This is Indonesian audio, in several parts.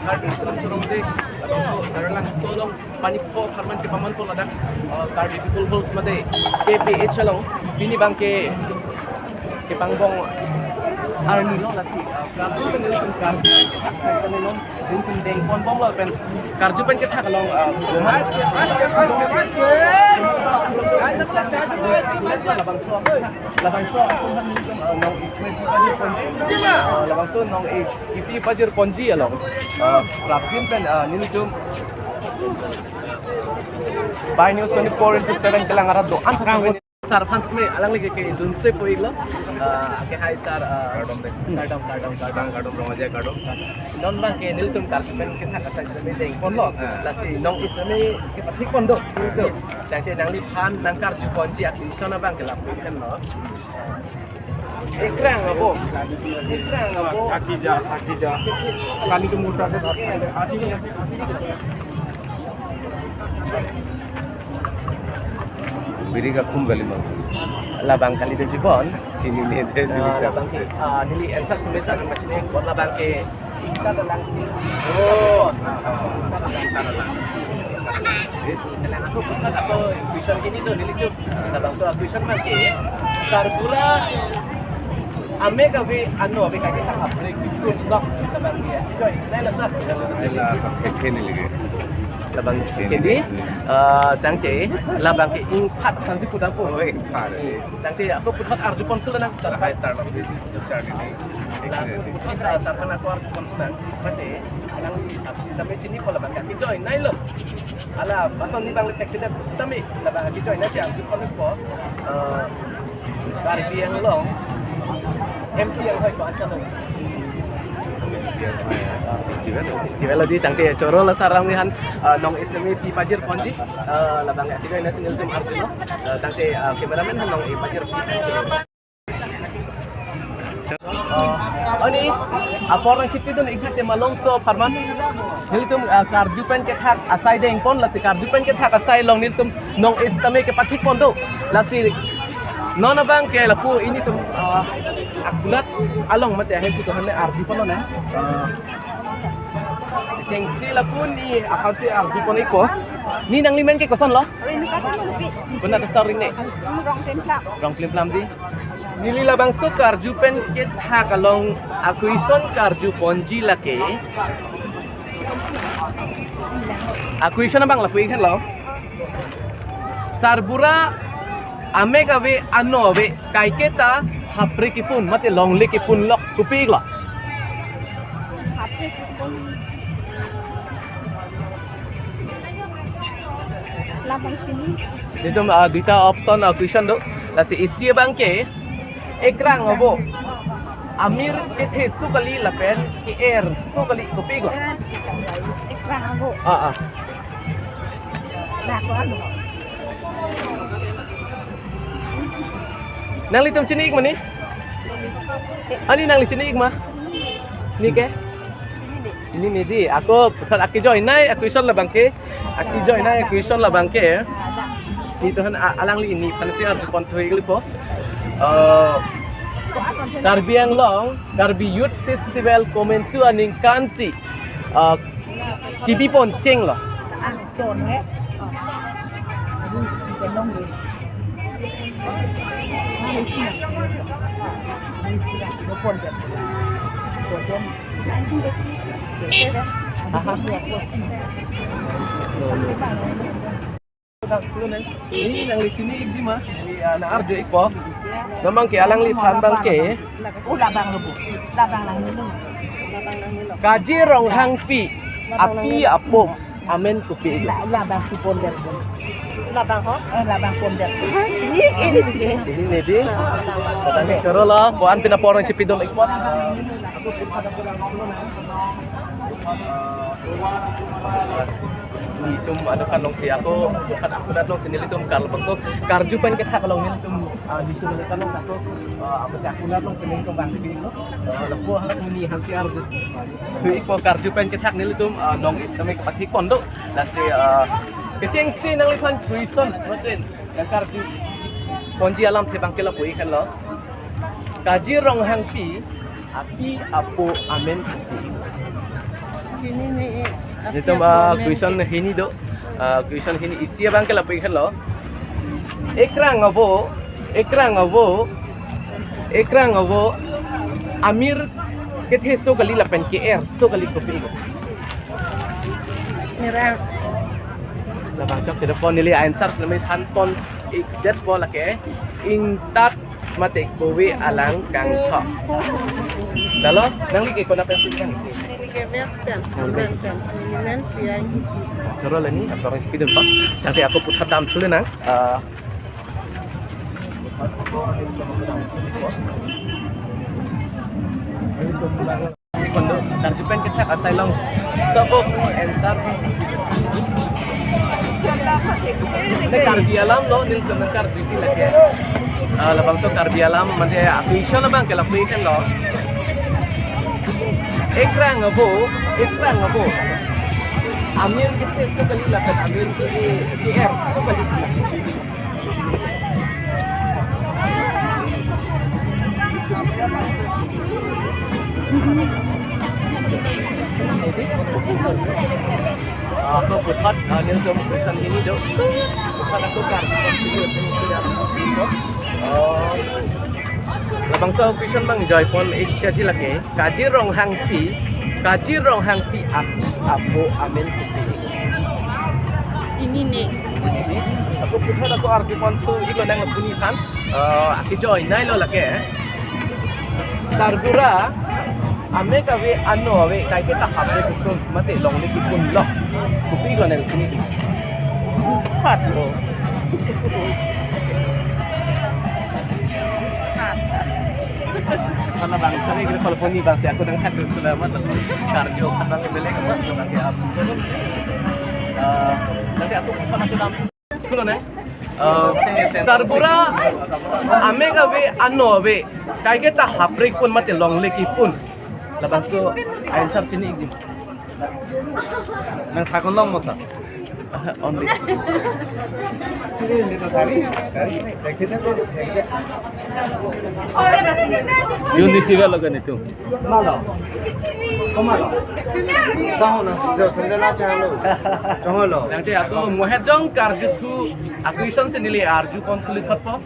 Kar Islam surong de Karalang solong paniko farman ke paman pol adak kar people holes mate KPH long bini bang ke pangbong arni lo lati karju pen niltum karju pen niltum dintum deng pon bom lo pen karju pen ke thak long labang so nong labang so nong iti pajir ponji along rapin pen niltum by news 24/7 kelang arad do an sar fans me alang lagi ke dunse po iglo ke hai sar gadom romaja gadom non bang ke nil tum karpen ke thak asai same deng ponlo lasi nong isame ke pathik pondo itu jang nang li phan nang kar ju ponji ak isona bang ke lap kan no ekrang abo akija kali tu muta ke biri ka kumbali mang labang kali de jibon sini ne de labang ke dili answer semesa ng machine ko labang ke kita dalang si dalang ako pusta ako tuition kini to dili chup labang so tuition man ke sarbura ame ka be ano be ka kita break course lock labang ke joy nela sa nela ke ni lagi labang kini tang te labang ke ing phat kan si putan po ing phat tang te aku putat arju ponsel nang sarkai sar lam di char ni putat sar kan aku arju ponsel nang mate alang sistem chini ko labang ke join nai lo ala pason ni bang tek kita sistem labang ke join na si arju ponsel po garbi yang long MT yang hoi ko anchan lo Istiwala di tangte coro la sarang nihan nong islami pi pajir ponji labang ya tiga nasional tim arjuno tangte kameramen han nong i pajir ani apa orang cipti don ikhat malong so farman niltum karjupen ke thak asai de ingpon la si karjupen ke thak asai long niltum nong islami ke pathik pondo la si nona bang ke lapu ini tum akulat along mate ahe tu hanne ardi pono na jengsi lapu ni akal si ardi pono iko ni nang limen ke koson lo benar besar ini rong plim plam di nili labang so karju pen ke thak along akuison karju ponji lake akuison bang lapu ikhan lo sarbura ame kabe ano be kaiketa hapre kipun mate longle kipun lok kupig la labang sini itu duita option question do la si isi bangke ekrang obo amir ke the sukali lapen ke air sukali kupig la ekrang abo nah ko ano nang litum chinik mani ani nang li chinik ma ni ke ini medi aku putar aki join nai aku ison la bangke aki join nai aku ison la bangke itu han alang li ini pan siar ju pon thoi glipo Karbiang long Karbi Youth Festival komentu aning kansi kibi pon cheng lo don he long ni ini nang li sini igji ma ni na arjo ikpo namang ke alang li phan bang ke labang lo bu labang lang ni kaji rong hang pi api apom amen kupi labang si ponder labang ho labang ponder ini nedi katang karo la kuan pinaporang chipidol ikpot ni cum ada kan long si aku kan aku dat long sini litum kar so karju pen kita kalau ni litum litum kan long aku apa aku dat long sini litum bang di lo lepo ni hansi arju tu iko karju pen kita ni litum nong islamik pathik pondok la si keceng si nang lipan tuition roten yang karju ponji alam te bang kela pui kan lo kaji rong hang pi api apo amen pi sini nih. Itu question ini do. Question ini isi abang ke lapik hello. Ekrang abo. Amir kethe so gali lapen ke air so gali kopi go. Merah. Labang chok chede pon nili answer namai than pon exact pon lake intat mate kowe alang kang tho. Dalo nang li ke kona pensi kan. Coro lagi apa orang speed pak. Nanti aku putar dam dulu nang. Kondo tarjupan kita asal long sabuk answer. Nekar dialam lo nil nekar diti lagi. Labang so kar dialam mande aku iso labang ke lapui kan lo. Ekrang abo. Amir kita sekali lapat Amir ke air sekali. Aku putar nil jom question ini do. Putar aku kan tidak. Labang so question mang joy pon ik jadi lagi. Kaji rong hang pi apo amin kupi. Ini nih. Aku putar aku arti pon tu ilo nang bunyi kan. Aku joy nai lo lagi. Sargura ame kawe ano awe kai kita hamle kusto mate long ni kipun lo. Kupi ko nang sini. Pat lo. Karena bang, saya kira kalau pun bang, aku dengan kan sudah mata kardio kan bang beli kan nanti aku. Nanti aku kan aku dalam sudah nih. Sargura ame kawe ano awe kai kita haprik pun mate long leki pun. Labang so answer sini igdim. Nang takon long mo sa. Only. Yun di siya logan ito. Malo. Komalo. Sahon na sandala chalo. Chalo. Nanti aku mohejong karju tu aku ison senili arju konsulit hotpo.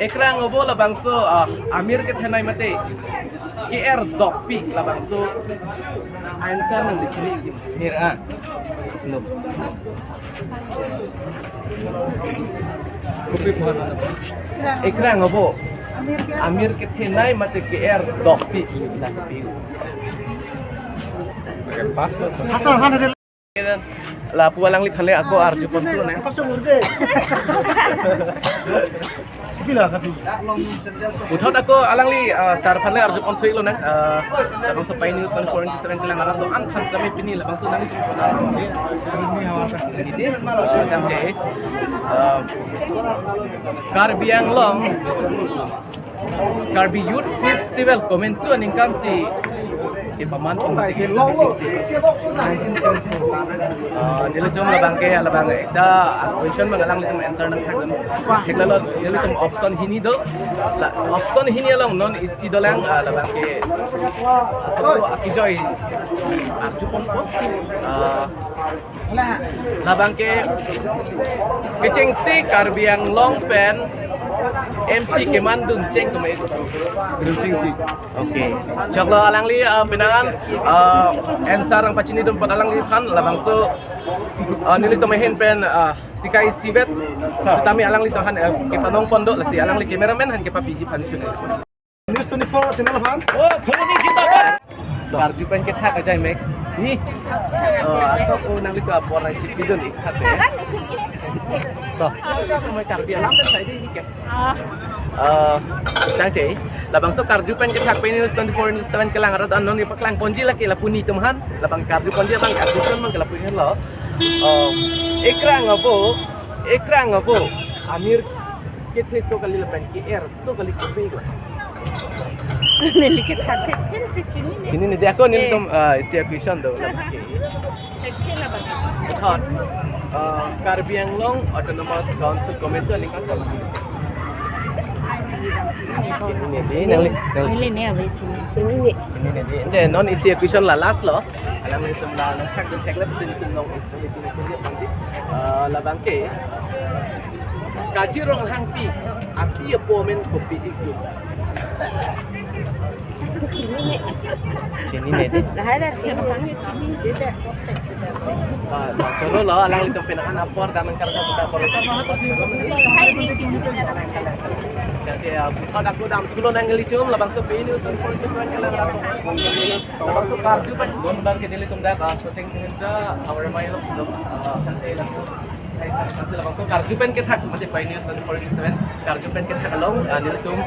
Ekrang obo labang so Amir ke thenai mate KR dopi labang so answer nang dikini igdim. Mira. No. Kopi buhan mana? Ekrang obo. Amir ke thenai mate KR dopi bisa kopi. Hasta sana de La puwalang likhale ako arju konsulo na. Bila ka tu. Uthot ako alang li sar phale arju konthoi lo na. Labang sa Pai News 47 kilang arat to an phans dami pini labang so nang ko na. Ini jam je. Karbiang Long Karbi Youth Festival komentu aningkan si ipaman pembatik si nila jom labang ke labang ita question mengalang litum answer nang thak hekla lo nila tum option hini do option hini along non isi dolang labang ke so akijoy arju pon po labang ke keceng si Karbiang Long pen MP Kemandung ceng kemai ceng si. Oke. Coklo alang li pinangan answer ang pacini dum padalang li san labang so nili tomehin pen sikai sibet setami alang li tohan kepanong pondok lasi alang li cameraman han kepapiji pancu. News 24 channel fan. Oh, phone jindaban. Karju pen ke thak ajai mek. Ni asok ko nang li to apor chip bidon ikhat be. To. Mai Karbiang Long kan sai di ke. Tang cei labang so karju pen kita Pai News 24/7 kelang arat anon ni paklang ponji laki lapuni tumhan labang karju ponji bang karju pen mang lapuni lo ekrang abo Amir kethe so kali lapan ki air so kali kopi la Nilikit hati kan kecil ini. sini ni dia ko ni tum isi question do Kecil lah bang. thought Karbiang Long Autonomous Council Committee ni kan salah Sini ni di nang Ini ni apa sini? sini ni di. Ente non isi question la last lo. Alam ni tum la nang tag la betul ni nong is ni dia panti. La bangke. Kaji rong hang pi. Api apa men kopi itu. Sini ni di. Dah ada sini panggil sini dia dah kontak. Chalo lo alang itu pinakan apor dan karena kita por itu. Hai di sini dia dah. Jadi ada aku dalam tulo nang ngelicum labang so pe news dan por itu kan labang so karju pa don bar ke dili tumda ka soching tinda our my love so kante lang ay sa labang so karju pen ke thak mate pa news dan por 47 karju pen ke thak along nil tum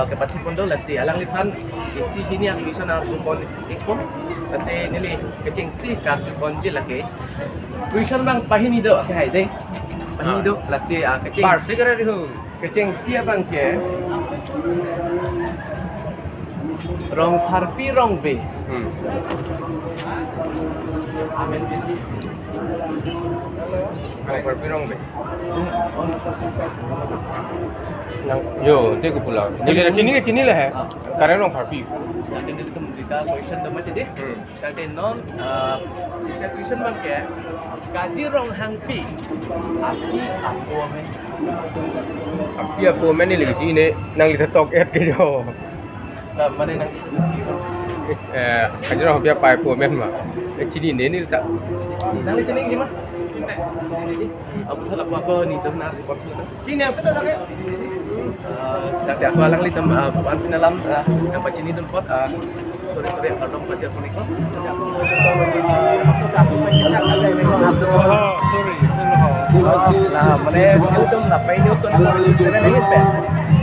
ke pachi pondo lasi alang lipan isi hini ang mission na supon ikpo kasi nili kecing si karju ponji lake tuition bang pahini do ke hai dei pahini do lasi kecing bar cigarette ho kecing siapang ke rong harpi rong be amen Rong harpi rong be nang yo te ko pula ni chini le hai kare rong harpi jadi itu kita question dama jadi jadi non bisa question bang ke kaji rong hangpi api aku amen api apa men ni lagi sini nang li tok et ke jo mana nang kaji rong harpi apa apa men ma chini ne ni tak nang di sini gimana aku tak apa ni tu nak report tu sini aku tak ada jadi aku alang li tam puan pinalam yang macam ni tempat sorry kalau pacar pun ikut jadi aku masuk aku pengen ada nah mana itu tu nak pay news tu nak seven ingin pe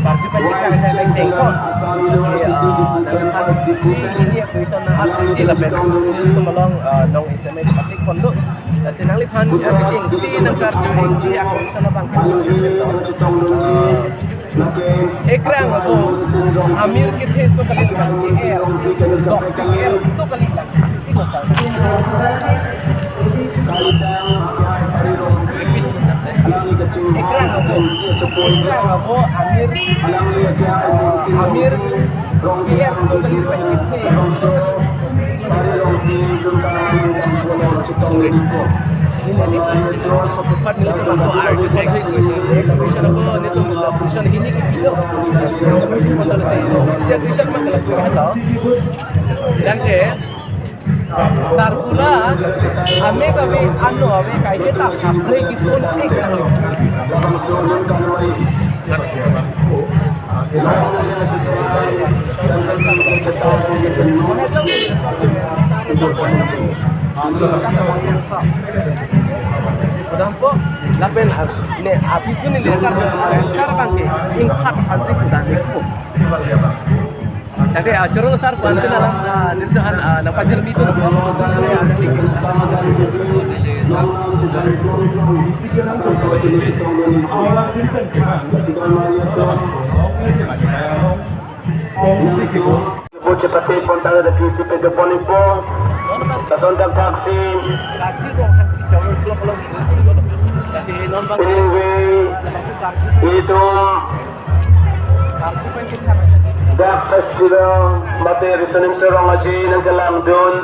parti pengen kita ada tengok dalam hal si ini aku bisa nak arti lah pe tu melong dong SMA di Patrik Pondok dan senang lipan kecing si nang karju NG aku bisa nak bangkit Ekrang aku Amir kita so kali lagi air dok air so kali lagi itu sahaja Ekrang aku Amir air so kali lagi ini tempat nila tu aku arju exhibition aku ni tu exhibition ini kita betul sih si exhibition mana lagi hello dan je sarpula hame kami anu hame kaise tak kapre gitu ek Dampo, lapen ne api tu ni lekar sar bangke ingkat ansik dan ikut. Jadi acara sar bantu dalam nildahan napa jermi tu Voce patei contare de principe de Bonipo, la sonda taxi, kasih dong jauh pulau jadi non bang Piningwe, itu kartu pengen kita dak festival, mate risanim serong aji nang kalam dun,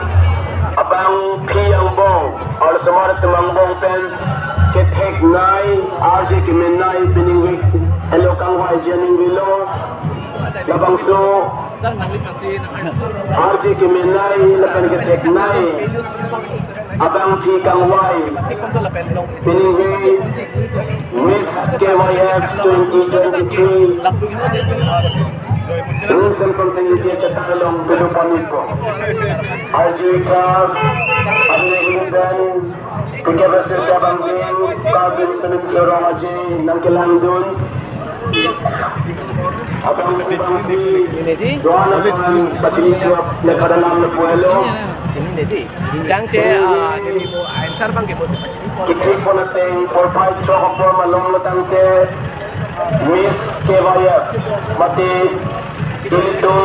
abang piyang bong, or semua temang bong pen, ketek nai, arji kimenai Piningwe, hello kang wai jening bilo, labang so. RJ Kimenai lepen ketek nai abang P Kang Wai Piningwe Miss KYF 2023 Rusen Konsengitia Cetalong Kedupan Ipo RJ Club Abne Iliban Kekebasir Kabang Ging Kabin Senim Sorong Aji Nangkilang Dun Abang Piningwe Doa dengan bacaan jawab negara dalam puelo. ini jadi yang je jadi mo answer bang ke bos Kita pun seteng for fight cakap for malong letang ke Miss Kevaya mati itu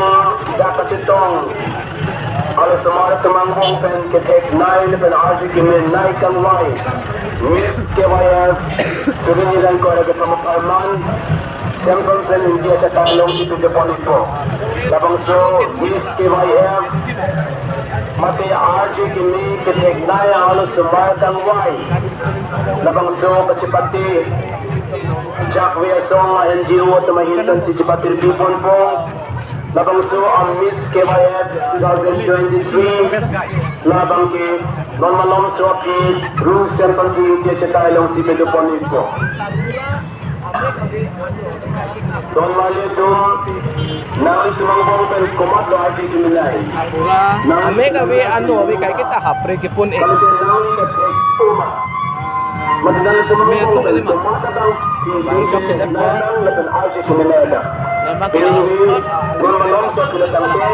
dapat cetong. Oleh semua teman pen ketek naik pen arji kimen naik kamwai Miss Kevaya sering dan kau ada sama Parman Samson Sen India Chatalong si Pideponito. Labang so, Miss KYF, Mati RJ Kimi, Kitegnaya, Alos Sumartang Y. Labang so, Kachipati, Jack Wiasong, NGO, Tumahintan si Chipati Ripon po. Labang so, ang Miss KYF 2023. Labang ki, non malom so ki, Ru Samson Sen India Chatalong si Pideponito. Don Malidum, nang tumangbong pen kumat lo aji kiminay. Ame kami ano, kami kay kita hapre kipun eh. Mesok kali mah. Cok sedap ko. Lama ko. Don malom sa kulatang ke,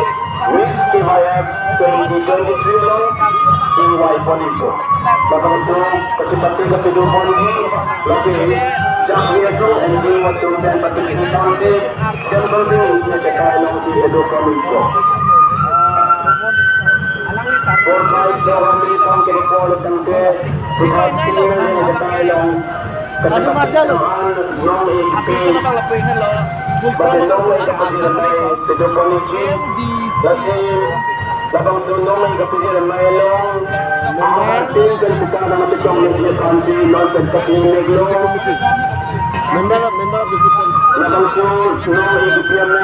Miss Kivayab 2023 lo, Ingway Ponito. Babang so, kasipati ka pidupon di, laki, Jack Wieso, and di watunggan pati kinitangsi, Samson din, nakakaya lang si Pedupon ito. For five, so kami itong kinipolot ng ke, because kinipolot ng nakakaya lang, kasipati ka nung Bisa na bang lapuin lo. Full Bakit promo daw ko ay sa kapasiran na Pedupon ni Jim? Kasi, labang sunong may kapasiran na ilong, ang ating kanisasang na matitong media council, Lord, pagkasiniglo, Member of the system. labang sunong higipyan na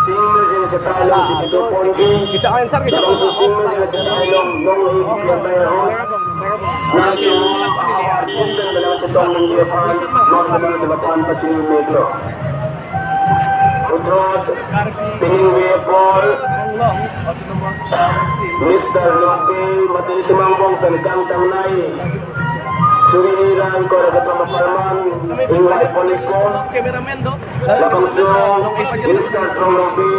singler din sa talong si Pedupon Jim, Kita ayan sir, kita labang singler din sa talong nung higipyan na yun, natin, punta na lang sa tong media council, Lord, naman pasiniglo. Utrod, Piningwe Paul, Mr. Loki, matinitimambong talikang tangnay, Suriniran ko na katama parman, Ingway Poniko, cameraman do. Labang Song, Mr. Loki,